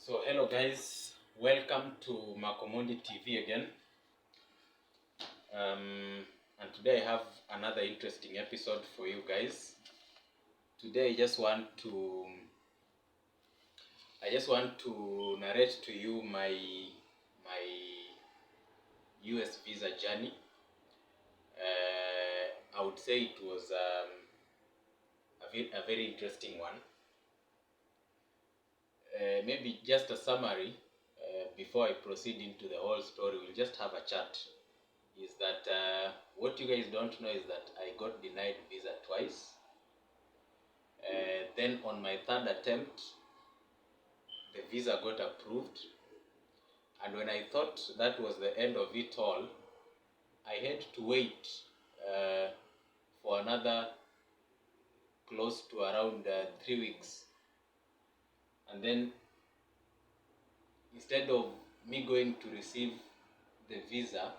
So hello guys, welcome to Makomondi TV again. And today I have another interesting episode for you guys. Today I just want to narrate to you my US visa journey. I would say it was a very interesting one. Maybe just a summary before I proceed into the whole story. We'll just have a chat. Is that what you guys don't know is that I got denied visa twice. Then on my third attempt, the visa got approved. And when I thought that was the end of it all, I had to wait for another close to around 3 weeks. And then instead of me going to receive the visa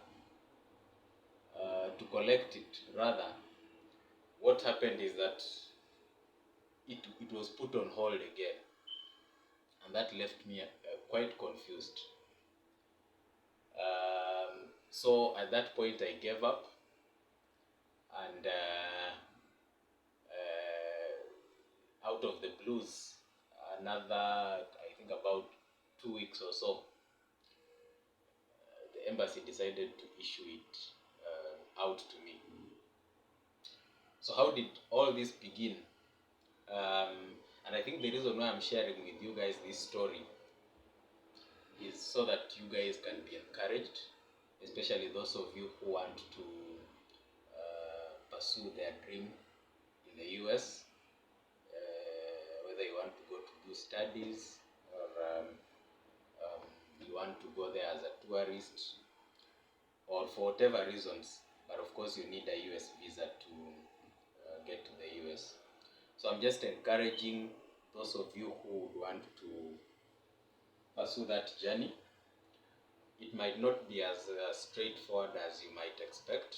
to collect it, rather, what happened is that it was put on hold again, and that left me quite confused. So at that point I gave up, and out of the blues, another, I think about 2 weeks or so, the embassy decided to issue it out to me. So how did all this begin? And I think the reason why I'm sharing with you guys this story is so that you guys can be encouraged, especially those of you who want to pursue their dream in the US, whether you want to go to do studies or you want to go there as a tourist, or for whatever reasons. But of course you need a US visa to get to the US. So I'm just encouraging those of you who would want to pursue that journey. It might not be as straightforward as you might expect.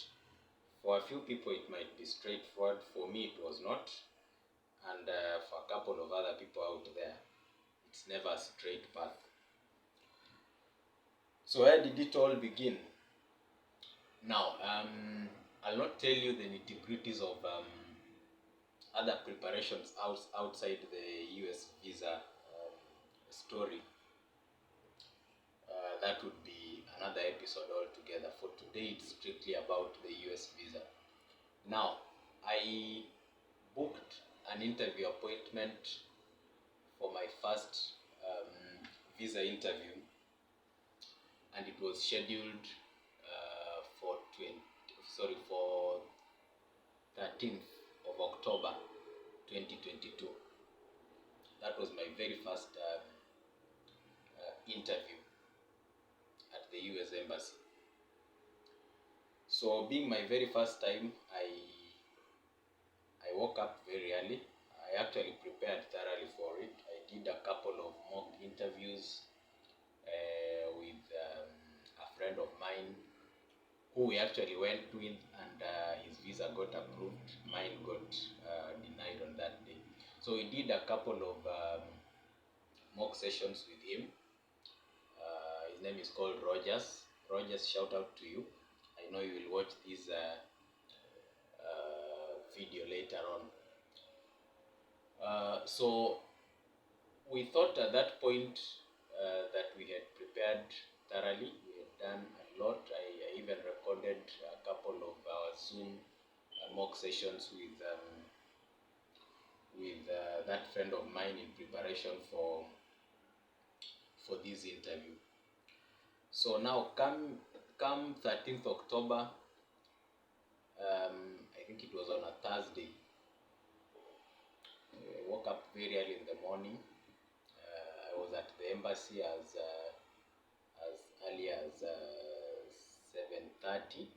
For a few people it might be straightforward. For me it was not. And for a couple of other people out there, it's never a straight path. So where did it all begin? Now, I'll not tell you the nitty-gritties of other preparations outside the US visa story. That would be another episode altogether. For today, it's strictly about the US visa. Now, I booked an interview appointment for my first visa interview, and it was scheduled for 13th of October 2022. That was my very first interview at the US Embassy. So being my very first time, I woke up very early. I actually prepared thoroughly for it. I did a couple of mock interviews with a friend of mine who we actually went with, and his visa got approved. Mine got denied on that day. So we did a couple of mock sessions with him. His name is called Rogers. Rogers, shout out to you. I know you will watch this video later on. So we thought at that point that we had prepared thoroughly. We had done a lot. I even recorded a couple of our Zoom mock sessions with that friend of mine in preparation for this interview. So now come 13th October, I think it was on a Thursday. I woke up very early in the morning. I was at the embassy as early as 7:30,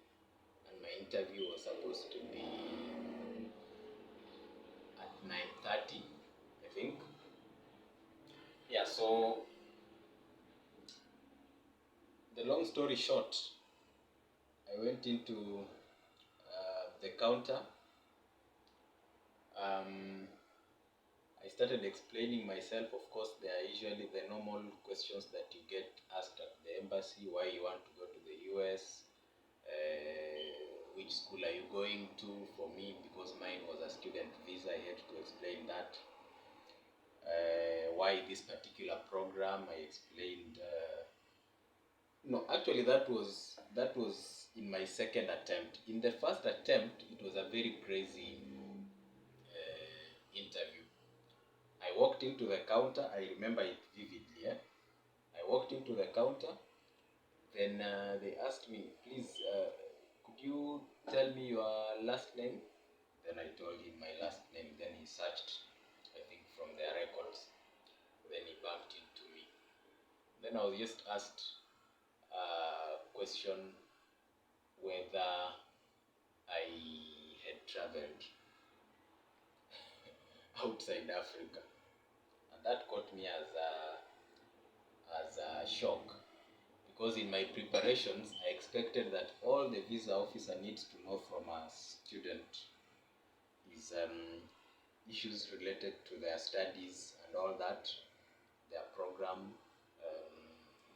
and my interview was supposed to be at 9:30, I think. Yeah, so the long story short, I went into the counter. I started explaining myself. Of course, there are usually the normal questions that you get asked at the embassy: why you want to go to the US, which school are you going to? For me, because mine was a student visa, I had to explain that. Why this particular program? I explained. No, actually, that was in my second attempt. In the first attempt, it was a very crazy interview. I walked into the counter. I remember it vividly. I walked into the counter. Then they asked me, please, could you tell me your last name? Then I told him my last name. Then he searched, I think, from their records. Then he bumped into me. Then I was just asked a question whether I had traveled outside Africa. And that caught me as a shock, because in my preparations I expected that all the visa officer needs to know from a student is issues related to their studies and all that, their program,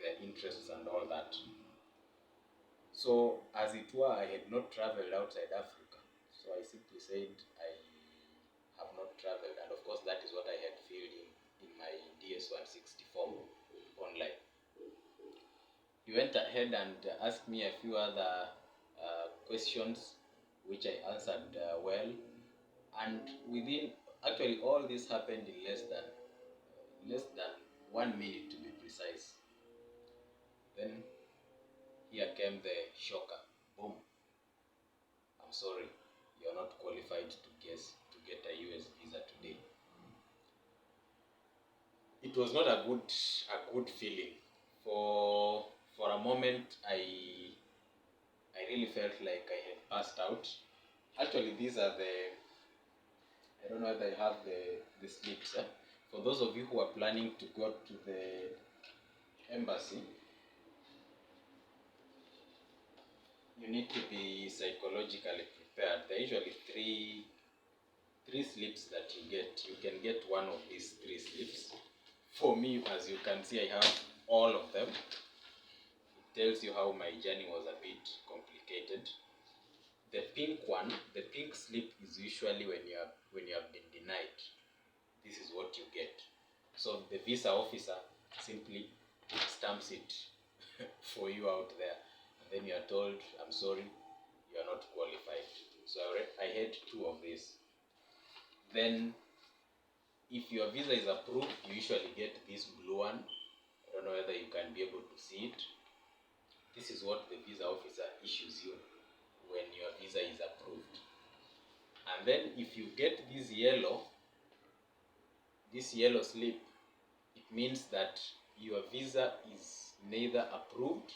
their interests and all that. So as it were, I had not traveled outside Africa. So I simply said I have not traveled, and of course that is what I had filled in my DS-160 form online. He went ahead and asked me a few other questions, which I answered well. And within, actually, all this happened in less than 1 minute to be precise. Then here came the shocker. Boom. I'm sorry, you're not qualified to get a US visa today. It was not a good feeling. For a moment, I really felt like I had passed out. Actually, these are I don't know whether I have the slips. For those of you who are planning to go to the embassy, you need to be psychologically prepared. There are usually three slips that you get. You can get one of these three slips. For me, as you can see, I have all of them. It tells you how my journey was a bit complicated. The pink one, the pink slip, is usually when you have been denied. This is what you get. So the visa officer simply stamps it for you out there, and then you are told, I'm sorry, you are not qualified. So I had two of these. Then if your visa is approved, you usually get this blue one. I don't know whether you can be able to see it. This is what the visa officer issues you when your visa is approved. And then if you get this yellow slip, it means that your visa is neither approved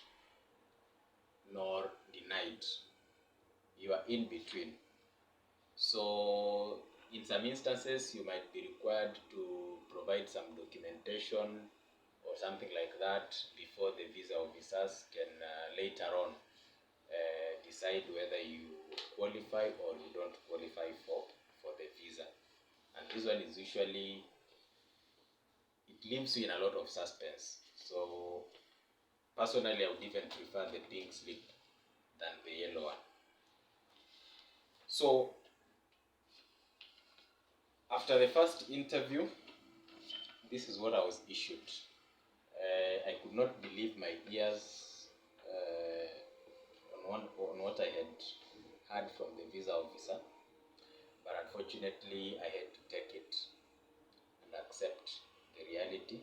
nor denied. You are in between. So in some instances, you might be required to provide some documentation or something like that before the visa officers can later on decide whether you qualify or you don't qualify for the visa. And this one is usually, it leaves you in a lot of suspense. So personally, I would even prefer the pink slip than the yellow one. So after the first interview, this is what I was issued. I could not believe my ears on what I had heard from the visa officer, but unfortunately I had to take it and accept the reality.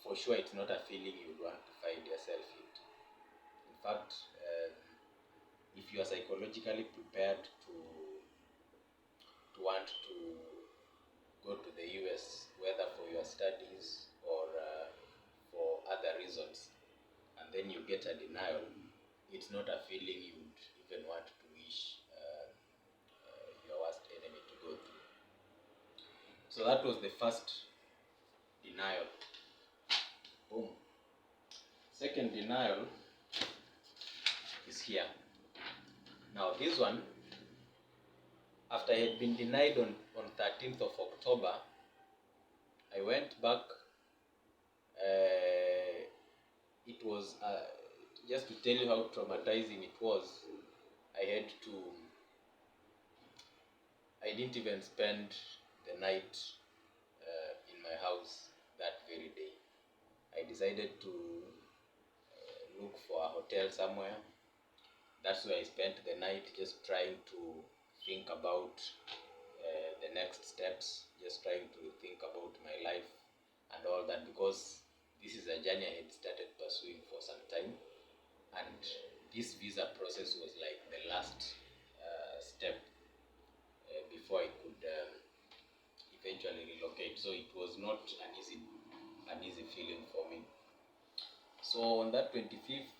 For sure, it's not a feeling you would want to find yourself in. In fact, if you are psychologically prepared to want to go to the US, whether for your studies or for other reasons, and then you get a denial, it's not a feeling you would even want to wish your worst enemy to go through. So that was the first denial. Boom. Second denial is here. Now this one, after I had been denied on 13th of October, I went back. It was, just to tell you how traumatizing it was, I didn't even spend the night in my house that very day. I decided to look for a hotel somewhere. That's where I spent the night, just trying to think about the next steps, just trying to think about my life and all that, because this is a journey I had started pursuing for some time, and this visa process was like the last step before I could eventually relocate. So it was not an easy feeling for me. So on that 25th,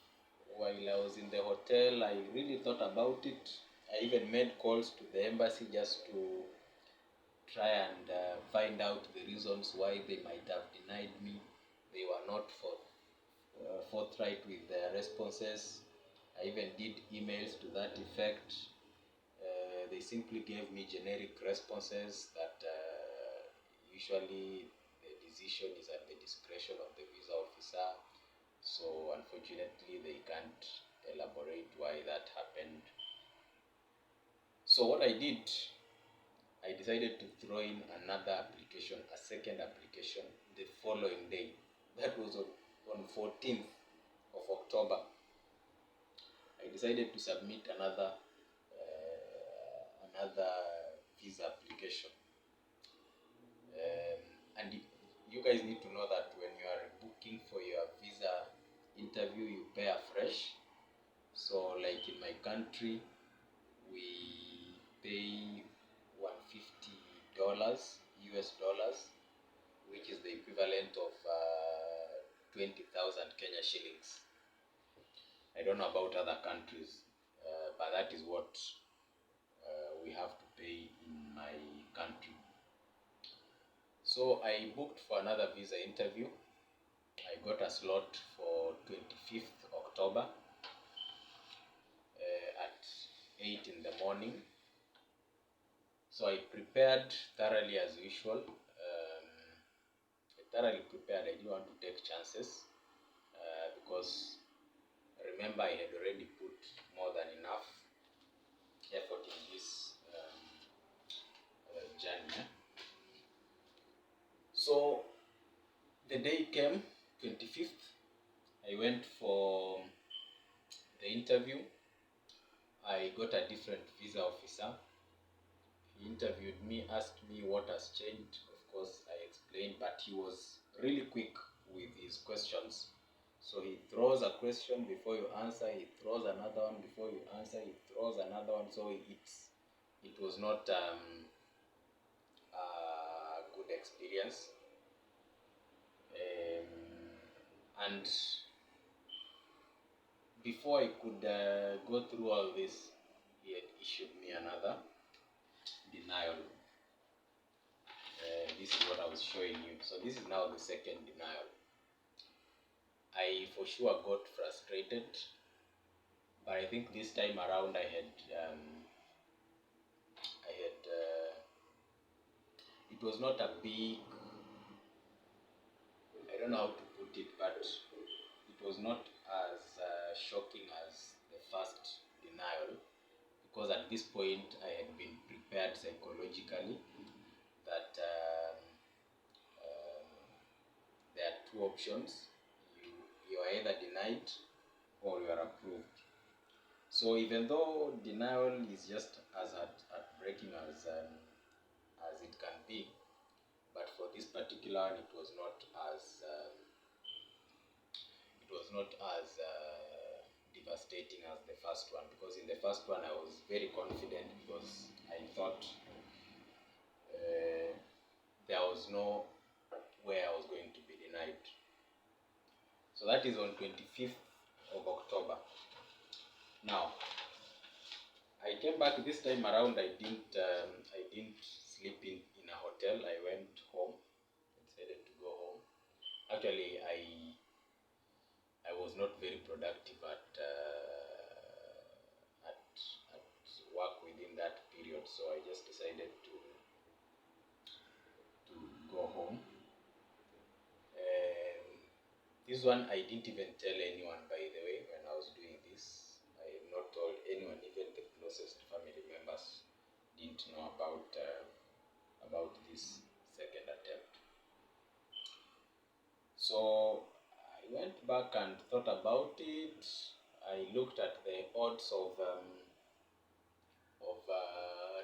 while I was in the hotel, I really thought about it. I even made calls to the embassy just to try and find out the reasons why they might have denied me. They were not forthright with their responses. I even did emails to that effect. They simply gave me generic responses that usually the decision is at the discretion of the visa officer. So unfortunately, they can't elaborate why that happened. So what I did, I decided to throw in another application, a second application, the following day. That was on 14th of October. I decided to submit another visa application. And you guys need to know that when you are booking for your visa interview, you pay afresh. So like in my country, we pay $150 US dollars, which is the equivalent of 20,000 Kenya shillings. I don't know about other countries, but that is what we have to pay in my country. So I booked for another visa interview. I got a slot for 25th October at 8 in the morning. So I prepared thoroughly as usual. I thoroughly prepared. I didn't want to take chances because remember I had already put more than enough effort in this journey. So the day came, 25th. I went for the interview. I got a different visa officer. He interviewed me, asked me what has changed. Of course, I explained, but he was really quick with his questions. So he throws a question before you answer, he throws another one before you answer, he throws another one. So it was not a good experience. And before I could go through all this, he had issued me another denial. This is what I was showing you. So this is now the second denial. I for sure got frustrated, but I think this time around I had it was not a big, I don't know how to put it, but it was not as shocking as the first denial, because at this point I had been prepared psychologically that there are two options. You are either denied or you are approved. So even though denial is just as heartbreaking as it can be, but for this particular one, it was not as devastating as the first one, because in the first one I was very confident because I thought there was no way I was going to be denied. So that is on 25th of October. Now, I came back this time around. I didn't sleep in a hotel. I went home. I decided to go home. Actually, I was not very productive at work within that period, so I just This one I didn't even tell anyone, by the way, when I was doing this. I have not told anyone, even the closest family members didn't know about this second attempt. So I went back and thought about it. I looked at the odds of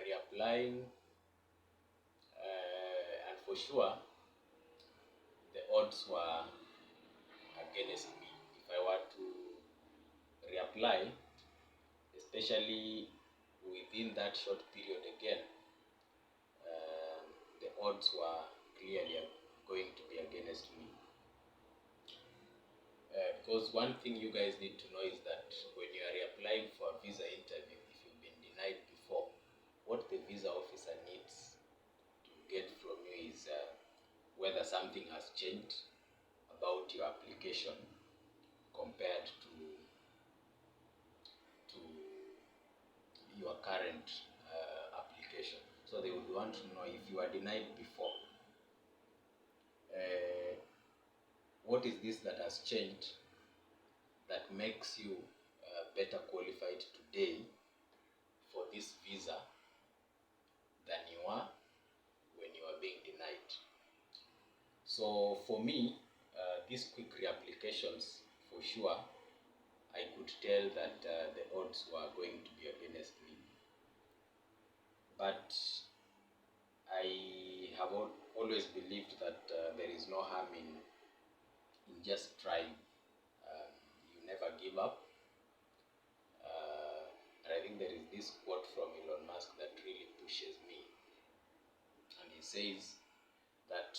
reapplying, and for sure the odds were against me. If I were to reapply, especially within that short period again, the odds were clearly going to be against me. Because one thing you guys need to know is that when you are reapplying for a visa interview, if you've been denied before, what the visa officer needs to get from you is whether something has changed about your application compared to your current application. So they would want to know if you are denied before, what is this that has changed that makes you better qualified today for this visa than you are when you are being denied. So for me, these quick reapplications, for sure, I could tell that the odds were going to be against me. But I have always believed that there is no harm in just trying. You never give up. And I think there is this quote from Elon Musk that really pushes me. And he says that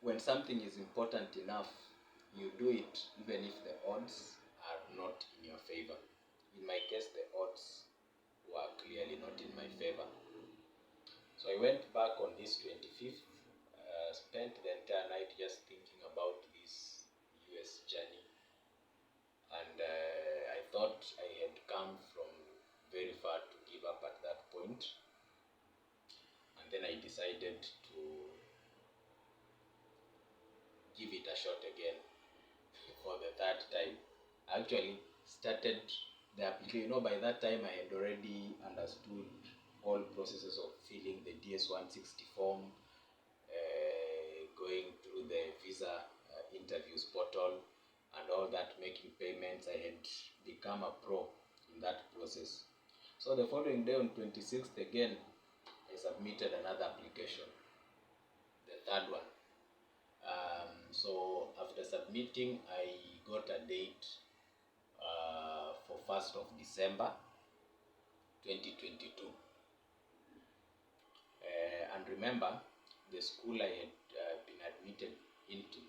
when something is important enough, you do it even if the odds are not in your favor. In my case, the odds were clearly not in my favor. So I went back on this 25th, spent the entire night just thinking about this US journey, and I thought I had come from very far to give up at that point. And then I decided to give it a shot again for the third time. I actually started the application. By that time I had already understood all processes of filling the DS-160 form, going through the visa interviews portal and all that, making payments. I had become a pro in that process. So the following day on 26th again, I submitted another application, the third one. So after submitting, I got a date for 1st of December 2022. And remember, the school I had been admitted into,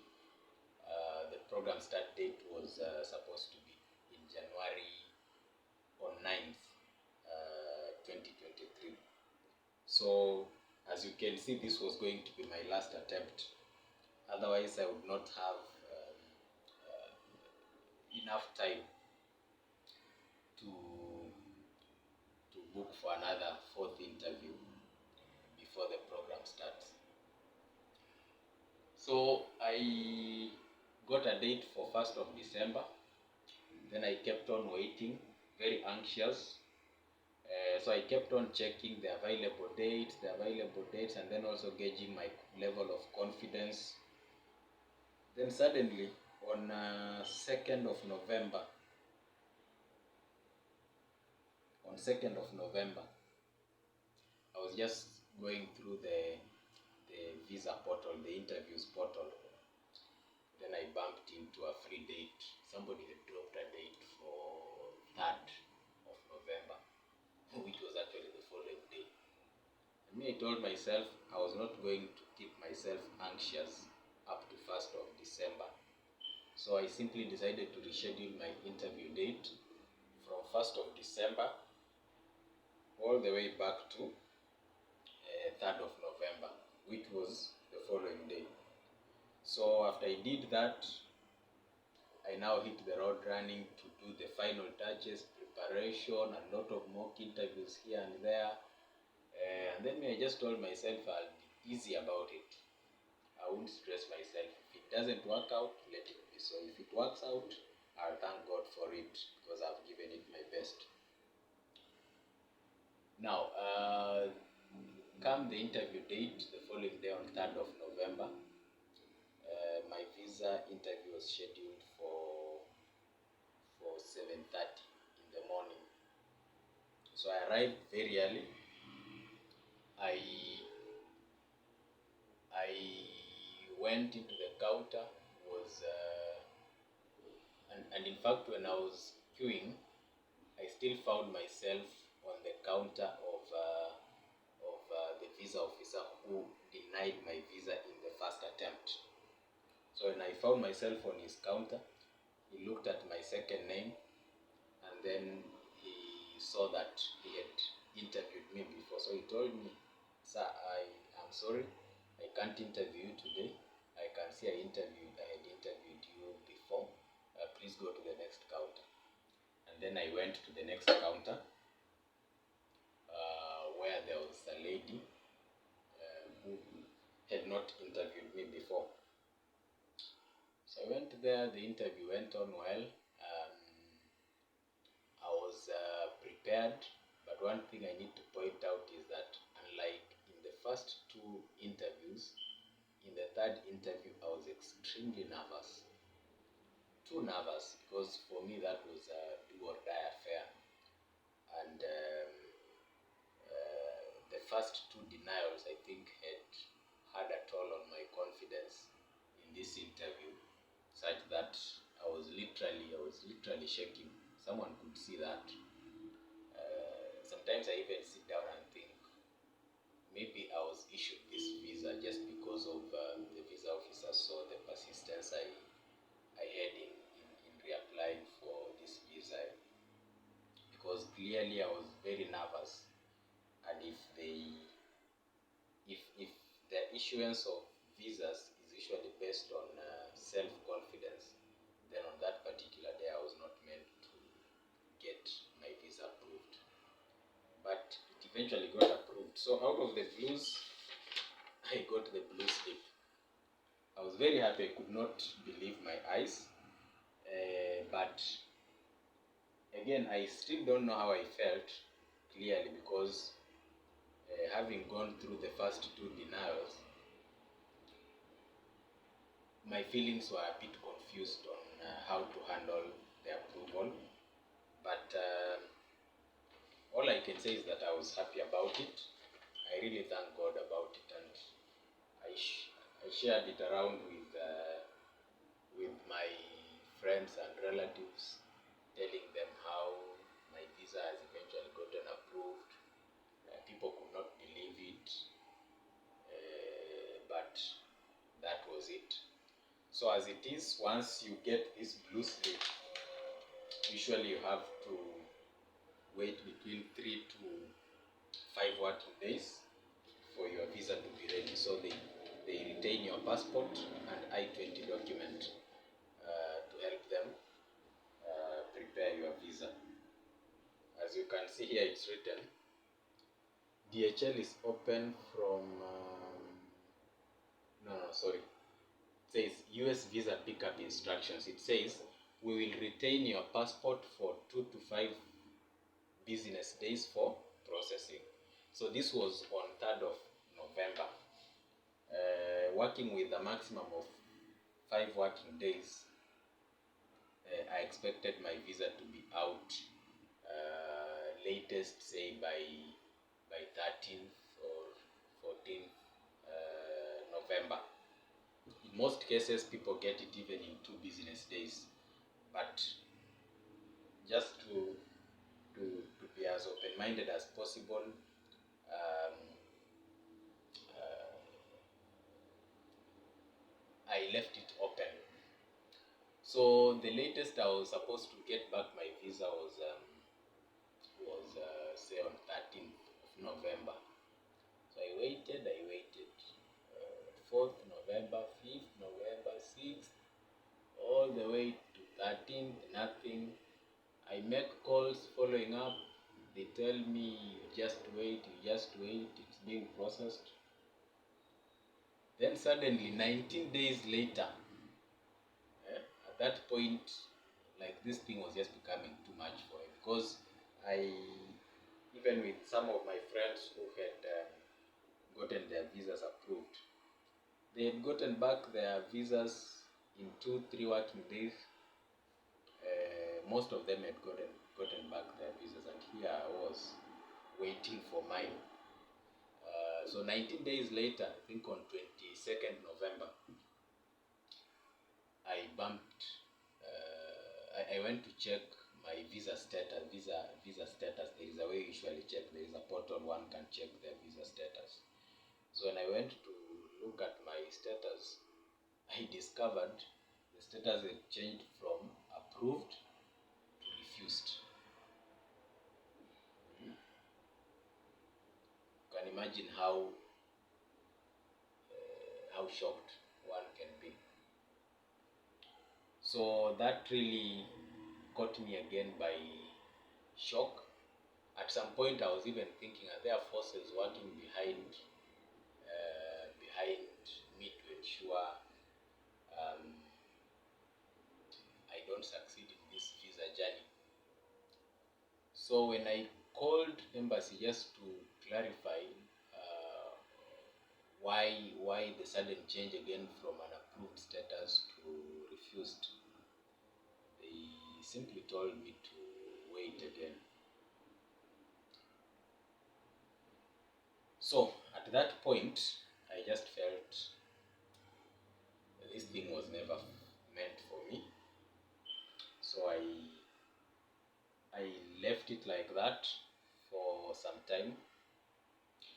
the program start date was supposed to be in January on 9th, 2023. So as you can see, this was going to be my last attempt. Otherwise, I would not have enough time to book for another fourth interview before the program starts. So I got a date for 1st of December. Then I kept on waiting, very anxious. So I kept on checking the available dates, and then also gauging my level of confidence. Then suddenly, on 2nd of November, I was just going through the visa portal, the interviews portal. Then I bumped into a free date. Somebody had dropped a date for 3rd of November, which was actually the following day. And me, I told myself I was not going to keep myself anxious up to 1st of December. So I simply decided to reschedule my interview date from 1st of December all the way back to 3rd of November, which was the following day. So after I did that, I now hit the road running to do the final touches, preparation, a lot of mock interviews here and there. And then I just told myself easy about it. I won't stress myself. If it doesn't work out, let it be so. If it works out, I'll thank God for it because I've given it my best. Now, come the interview date, the following day on 3rd of November, my visa interview was scheduled for 7:30 in the morning. So I arrived very early. I went into the counter, was and in fact when I was queuing, I still found myself on the counter of the visa officer who denied my visa in the first attempt. So when I found myself on his counter, he looked at my second name, and then he saw that he had interviewed me before. So he told me, "Sir, I am sorry, I can't interview you today. I can see I had interviewed you before. Please go to the next counter." And then I went to the next counter where there was a lady who had not interviewed me before. So I went there, the interview went on well. I was prepared, but one thing I need to point out is that unlike in the first two interviews, in the third interview I was extremely nervous. Too nervous, because for me that was a do or die affair. And the first two denials, I think, had a toll on my confidence in this interview, such that I was literally shaking. Someone could see that. Sometimes I even sit down and think maybe I was issued this visa just because of the visa officer saw the persistence I had in reapplying for this visa, because clearly I was very nervous. And if the issuance of visas is usually based on self-confidence, then on that particular day I was not meant to get my visa approved. But it eventually got approved. So out of the blues, I got the blue slip. I was very happy. I could not believe my eyes. But again, I still don't know how I felt clearly, because having gone through the first two denials, my feelings were a bit confused on how to handle the approval. But all I can say is that I was happy about it. I really thank God about it, and I shared it around with my friends and relatives, telling them how my visa has eventually gotten approved. People could not believe it, but that was it. So as it is, once you get this blue slip, usually you have to wait between 3 to 5 working days for your visa to be ready. So they retain your passport and I-20 document to help them prepare your visa. As you can see here, it's written, DHL is open from, it says US visa pickup instructions. It says, we will retain your passport for 2 to 5 business days for processing. So this was on 3rd of November. Working with a maximum of 5 working days, I expected my visa to be out latest, say by 13th or 14th November. In most cases, people get it even in 2 business days. But just to be as open-minded as possible, I left it open. So the latest I was supposed to get back my visa was say on 13th of November. So I waited, 4th November, 5th November, 6th, all the way to 13th, nothing. I make calls following up. They tell me, you just wait, it's being processed. Then suddenly 19 days later, at that point, like this thing was just becoming too much for me, because I, even with some of my friends who had gotten their visas approved, they had gotten back their visas in 2-3 working days. Most of them had gotten back their visas, and here I was waiting for mine. So 19 days later, I think on 22nd November, I bumped. I went to check my visa status. Visa status. There is a way you usually check. There is a portal one can check their visa status. So when I went to look at my status, I discovered the status had changed from approved to refused. You can imagine how shocked one can be. So that really caught me again by shock. At some point, I was even thinking, are there forces working behind me to ensure I don't succeed in this visa journey? So when I called embassy just to clarify uh, why the sudden change again from an approved status to refused, they simply told me to wait again. So at that point, I just felt this thing was never meant for me. So I left it like that for some time.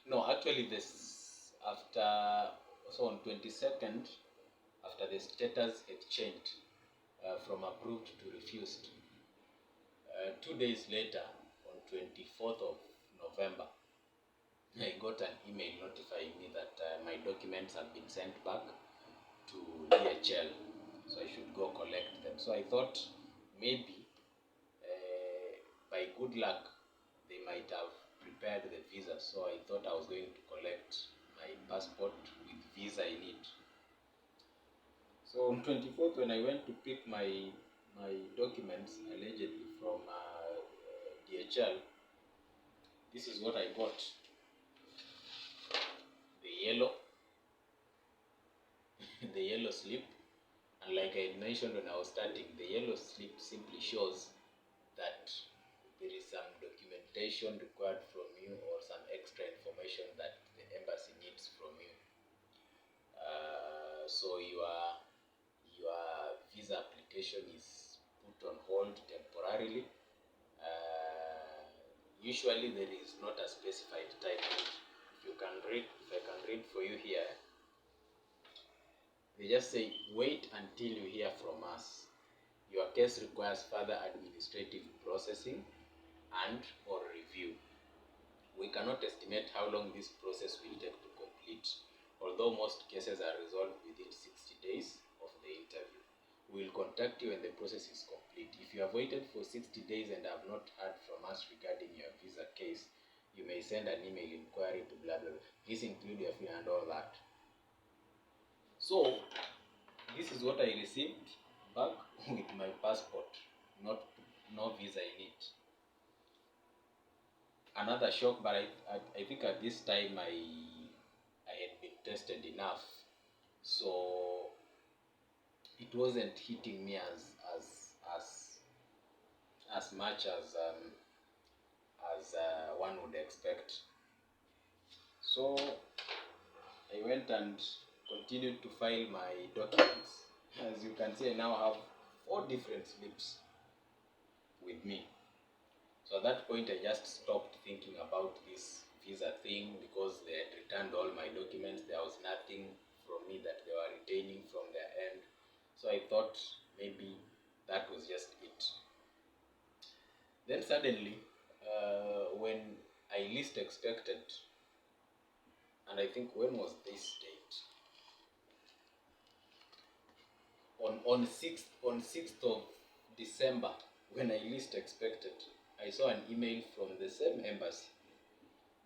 No, actually, this after, so on 22nd, after the status had changed from approved to refused, 2 days later, on 24th of November, I got an email notifying me that my documents have been sent back to DHL, so I should go collect them. So I thought maybe by good luck they might have prepared the visa. So I thought I was going to collect my passport with visa in it. So on 24th, when I went to pick my documents allegedly from DHL, this is what I got: the yellow, the yellow slip. And like I mentioned when I was starting, the yellow slip simply shows that there is some documentation required from you or some extra information that the embassy needs from you. So your visa application is put on hold temporarily. Usually there is not a specified time. If I can read for you here, they just say, wait until you hear from us. Your case requires further administrative processing and or review. We cannot estimate how long this process will take to complete, although most cases are resolved within 60 days of the interview. We will contact you when the process is complete. If you have waited for 60 days and have not heard from us regarding your visa case, you may send an email inquiry to blah blah blah. Please include your fee and all that. So this is what I received back with my passport, no visa in it. Another shock, but I think at this time I had been tested enough, so it wasn't hitting me as much as one would expect. So I went and continued to file my documents. As you can see, I now have 4 different slips with me. So at that point, I just stopped thinking about this visa thing, because they had returned all my documents. There was nothing from me that they were retaining from their end. So I thought maybe that was just it. Then suddenly, when I least expected, and I think when was this date? On 6th of December, when I least expected, I saw an email from the same embassy.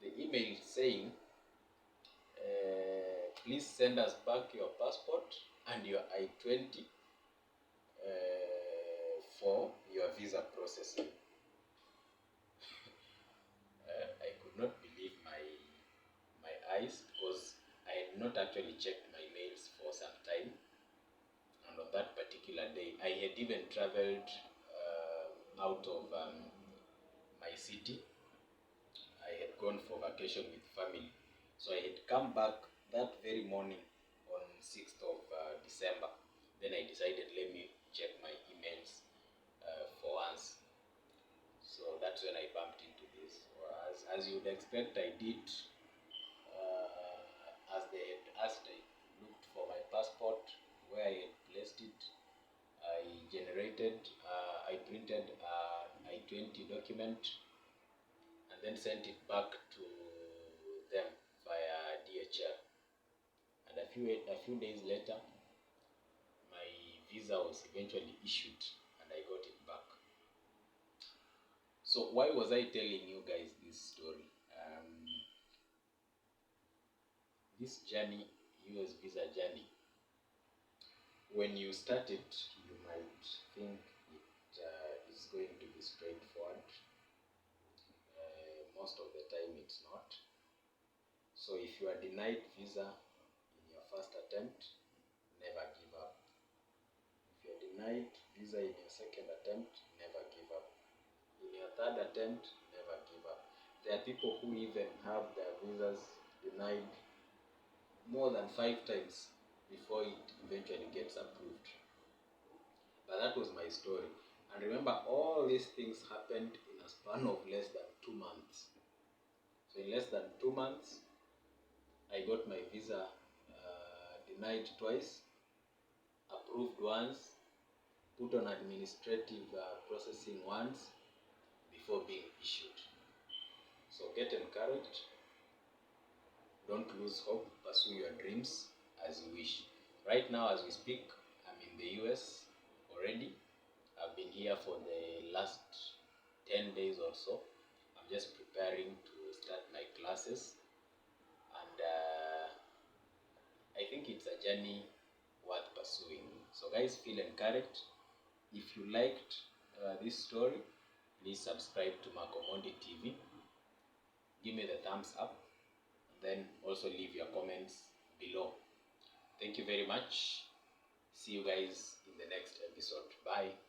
The email saying, please send us back your passport and your I-20 for your visa processing. I could not believe my eyes, because I had not actually checked my mails for some time. And on that particular day, I had even traveled out of my city. I had gone for vacation with family. So I had come back that very morning on 6th of December. Then I decided, let me check my emails for once. So that's when I bumped into this. As you would expect, I did as they had asked. I looked for my passport, where I had placed it. I printed an I-20 document and then sent it back to them via DHL. And a few days later, my visa was eventually issued and I got it back. So why was I telling you guys this story? This journey, US visa journey, when you start it, you might think it is going to be straightforward. Most of the time it's not. So if you are denied visa in your first attempt, never give up. If you are denied visa in your second attempt, never give up. In your third attempt, never give up. There are people who even have their visas denied more than 5 times before it eventually gets approved. But that was my story. And remember, all these things happened in a span of less than 2 months. So in less than 2 months, I got my visa denied twice, approved once, put on administrative processing once, before being issued. So get encouraged, don't lose hope, pursue your dreams as you wish. Right now, as we speak, I'm in the US already. I've been here for the last 10 days or so. I'm just preparing to start my classes, and I think it's a journey worth pursuing. So guys, feel encouraged. If you liked this story, please subscribe to Makomondi TV. Give me the thumbs up, and then also leave your comments below. Thank you very much. See you guys in the next episode. Bye.